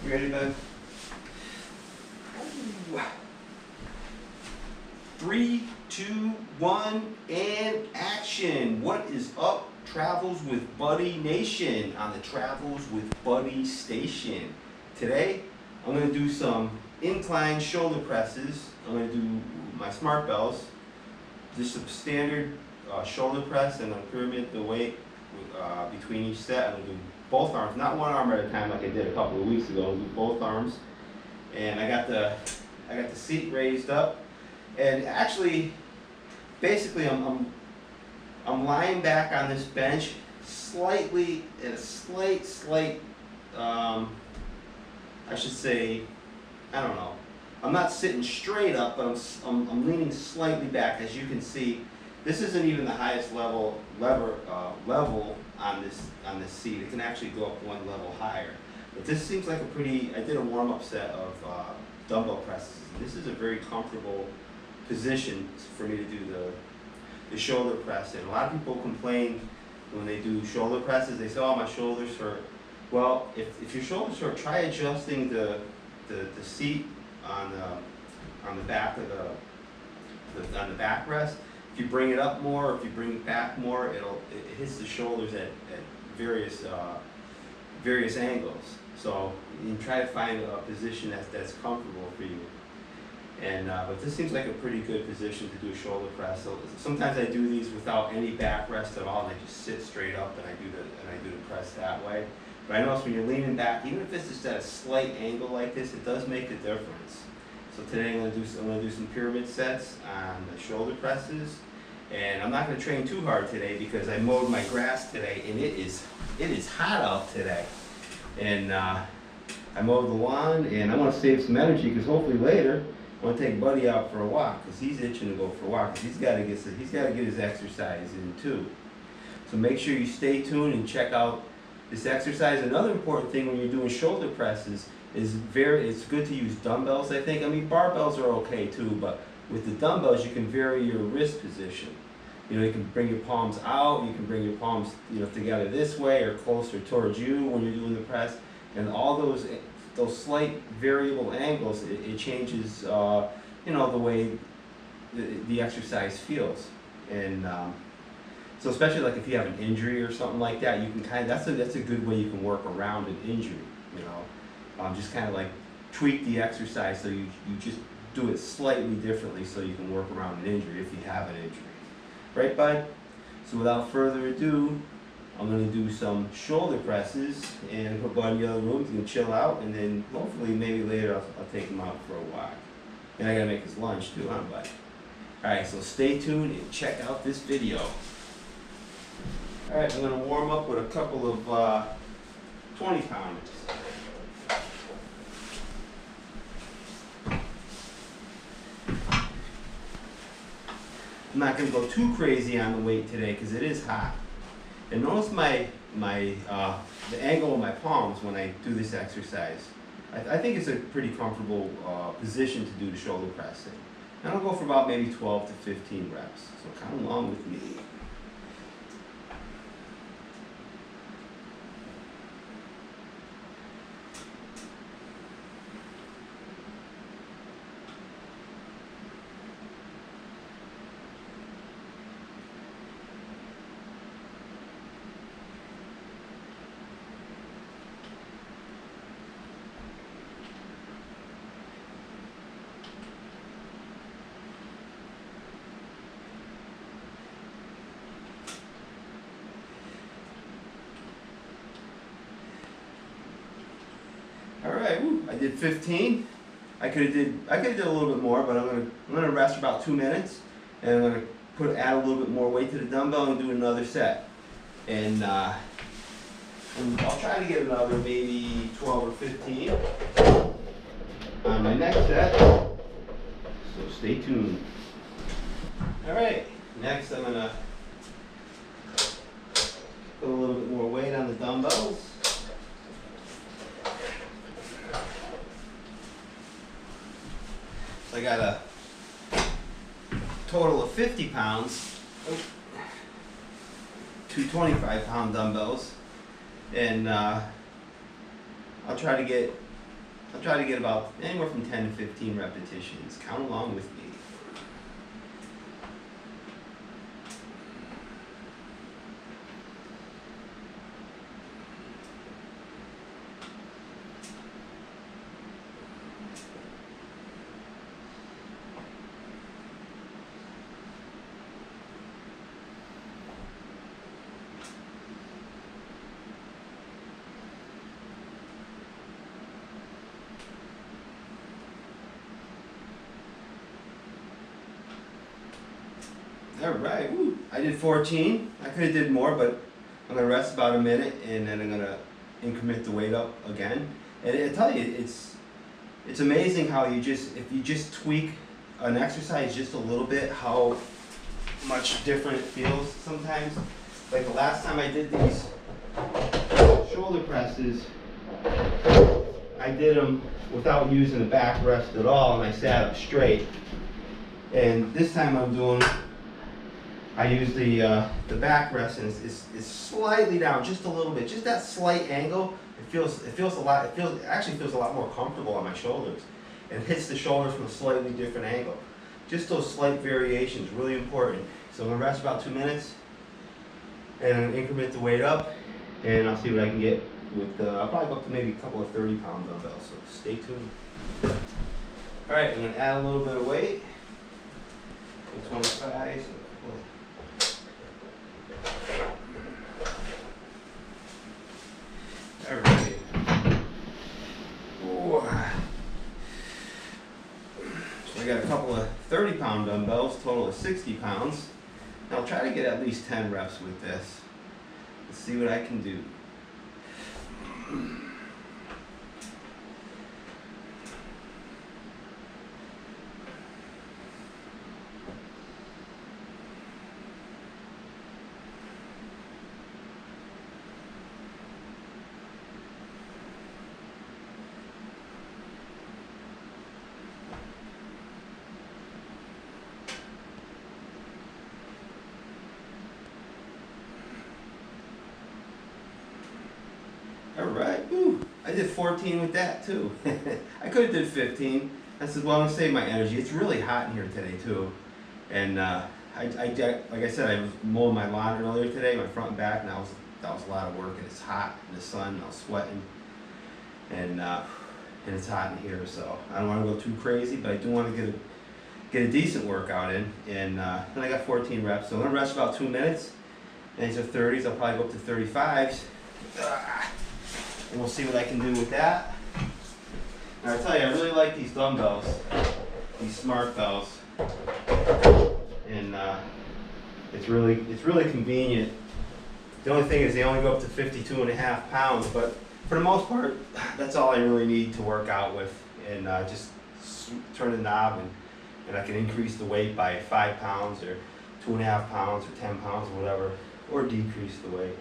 You ready, bud? 3, 2, 1, and action. What is up, Travels with Buddy Nation on the Travels with Buddy station? Today, I'm going to do some incline shoulder presses. I'm going to do my smart bells, just a standard shoulder press, and I'm pyramid the weight between each set. I'm going to do both arms, not one arm at a time like I did a couple of weeks ago. I'll do both arms, and I got the seat raised up, and actually, basically, I'm lying back on this bench, slightly at a slight. I should say, I don't know. I'm not sitting straight up, but I'm leaning slightly back. As you can see, this isn't even the highest level on this seat. It can actually go up one level higher. But this seems like a pretty. I did a warm-up set of dumbbell presses. This is a very comfortable position for me to do the shoulder press in. A lot of people complain when they do shoulder presses. They say, "Oh, my shoulders hurt." Well, if your shoulders hurt, try adjusting the seat on the back of on the backrest. If you bring it up more, or if you bring it back more, it hits the shoulders at various angles. So you try to find a position that's comfortable for you. And but this seems like a pretty good position to do a shoulder press. So sometimes I do these without any backrest at all, and I just sit straight up and I do the press that way. But I notice when you're leaning back, even if it's just at a slight angle like this, it does make a difference. So today I'm going to do some pyramid sets on the shoulder presses, and I'm not going to train too hard today because I mowed my grass today, and it is hot out today. And I mowed the lawn, and I want to save some energy because hopefully later I want to take Buddy out for a walk because he's itching to go for a walk. Because he's got to get his exercise in too. So make sure you stay tuned and check out this exercise. Another important thing when you're doing shoulder presses is it's good to use dumbbells, I think. I mean, barbells are okay too, but with the dumbbells you can vary your wrist position. You know, you can bring your palms out, you can bring your palms, together this way or closer towards you when you're doing the press, and all those slight variable angles, it changes, the way the exercise feels. And so especially like if you have an injury or something like that, you can that's a good way you can work around an injury. Just kind of like tweak the exercise so you just do it slightly differently so you can work around an injury if you have an injury. Right, bud? So without further ado, I'm going to do some shoulder presses and put Bud in the other room. He's going to chill out, and then hopefully maybe later I'll take him out for a walk. And I got to make his lunch too, huh, bud? Alright, so stay tuned and check out this video. Alright, I'm going to warm up with a couple of 20-pounders. I'm not going to go too crazy on the weight today because it is hot. And notice the angle of my palms when I do this exercise. I think it's a pretty comfortable position to do the shoulder press in. And I'll go for about maybe 12 to 15 reps. So come along with me. Alright, I did 15. I could have did a little bit more, but I'm gonna rest for about 2 minutes, and I'm gonna add a little bit more weight to the dumbbell and do another set. And I'll try to get another maybe 12 or 15 on my next set. So stay tuned. Alright, next I'm gonna put a little bit more weight on the dumbbells. I got a total of 50 pounds, two 25-pound dumbbells, and I'll try to get I'll try to get about anywhere from 10 to 15 repetitions. Count along with me. All right, woo. I did 14. I could have did more, but I'm gonna rest about a minute, and then I'm gonna increment the weight up again. And I tell you, it's amazing how if you just tweak an exercise just a little bit, how much different it feels sometimes. Like the last time I did these shoulder presses, I did them without using the back rest at all, and I sat up straight. And this time I use the back rest, and it's slightly down, just a little bit, just that slight angle. It actually feels a lot more comfortable on my shoulders, and hits the shoulders from a slightly different angle. Just those slight variations, really important. So I'm gonna rest about 2 minutes, and increment the weight up, and I'll see what I can get with. I'll probably go up to maybe a couple of 30-pound dumbbells. So stay tuned. All right, I'm gonna add a little bit of weight. 25. All right. Ooh. So I got a couple of 30-pound dumbbells, total of 60 pounds. Now I'll try to get at least 10 reps with this. Let's see what I can do. All right, woo. I did 14 with that too. I could have did 15. I said, well, I'm gonna save my energy. It's really hot in here today too. And like I said, I was mowing my lawn earlier today, my front and back, and that was a lot of work. And it's hot in the sun. I was sweating, and it's hot in here. So I don't want to go too crazy, but I do want to get a decent workout in. And then I got 14 reps. So I'm gonna rest about 2 minutes. And these are 30s. I'll probably go up to 35s. And we'll see what I can do with that. And I tell you, I really like these dumbbells, these smart bells, and it's really convenient. The only thing is they only go up to 52.5 pounds, but for the most part, that's all I really need to work out with. And just turn the knob, and I can increase the weight by 5 pounds or 2.5 pounds or 10 pounds or whatever, or decrease the weight.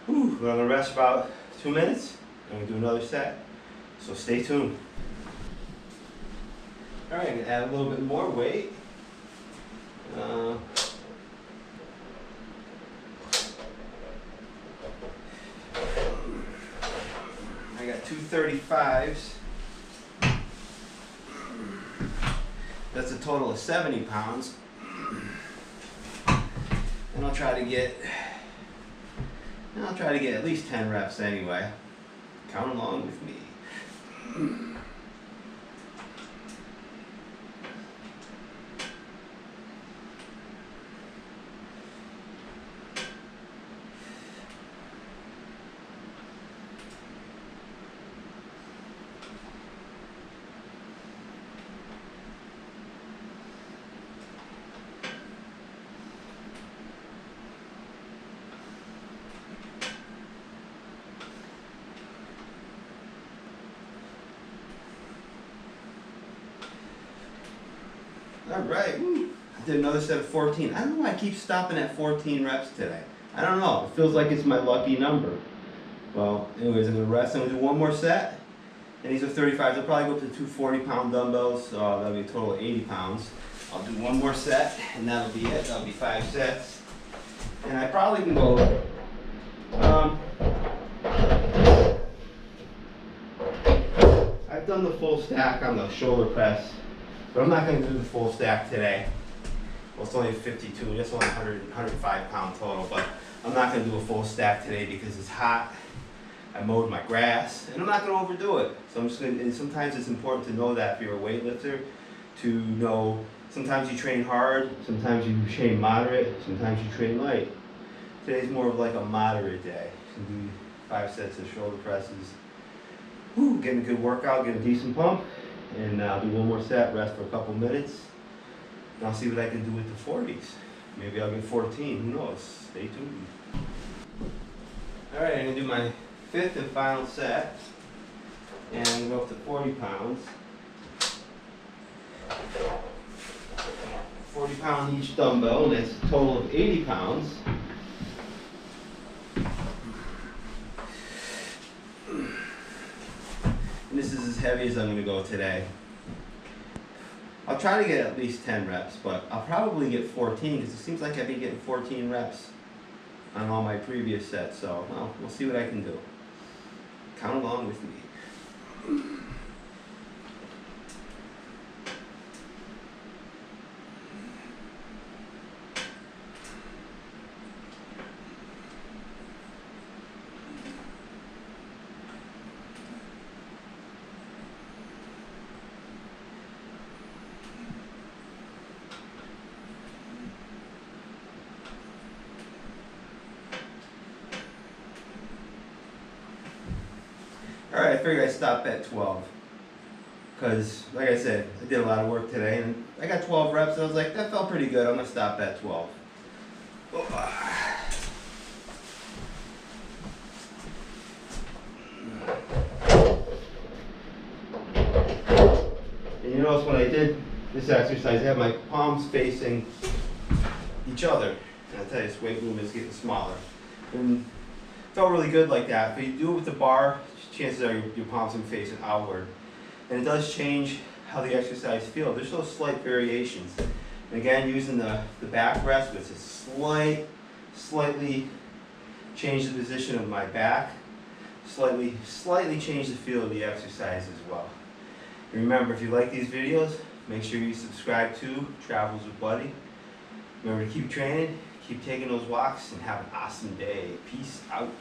Whew, we're gonna rest about 2 minutes. I'm gonna do another set, so stay tuned. All right, I'm gonna add a little bit more weight. I got 2 35s. That's a total of 70 pounds. And I'll try to get at least 10 reps anyway. Count along with me. All right, woo. I did another set of 14. I don't know why I keep stopping at 14 reps today. I don't know, it feels like it's my lucky number. Well, anyways, I'm gonna rest. I'm gonna do one more set. And these are 35s. I'll probably go up to 2 40-pound dumbbells. That'll be a total of 80 pounds. I'll do one more set, and that'll be it. That'll be 5 sets. And I probably can go, I've done the full stack on the shoulder press, but I'm not going to do the full stack today. Well, it's only 52, that's only 105 pound total, but I'm not going to do a full stack today because it's hot. I mowed my grass, and I'm not going to overdo it. So I'm just going to, and sometimes it's important to know that if you're a weightlifter, to know sometimes you train hard, sometimes you train moderate, sometimes you train light. Today's more of like a moderate day. So do 5 sets of shoulder presses. Whew, getting a good workout, get a decent pump, and I'll do one more set, rest for a couple minutes, and I'll see what I can do with the 40s. Maybe I'll get 14, who knows? Stay tuned. Alright, I'm going to do my 5th and final set, and I'm going to go up to 40 pounds. 40 pound each dumbbell, and that's a total of 80 pounds. And this is as heavy as I'm going to go today. I'll try to get at least 10 reps, but I'll probably get 14 because it seems like I've been getting 14 reps on all my previous sets. So, well, we'll see what I can do. Count along with me. Alright, I figured I'd stop at 12. Because, like I said, I did a lot of work today, and I got 12 reps, and I was like, that felt pretty good, I'm going to stop at 12. And you notice when I did this exercise, I have my palms facing each other. And I tell you, this weight movement is getting smaller. And it felt really good like that. But you do it with the bar, chances are your palms will be facing outward. And it does change how the exercise feels. There's those slight variations. And again, using the back rest, which is slightly change the position of my back, slightly change the feel of the exercise as well. And remember, if you like these videos, make sure you subscribe to Travels with Buddy. Remember to keep training, keep taking those walks, and have an awesome day. Peace out.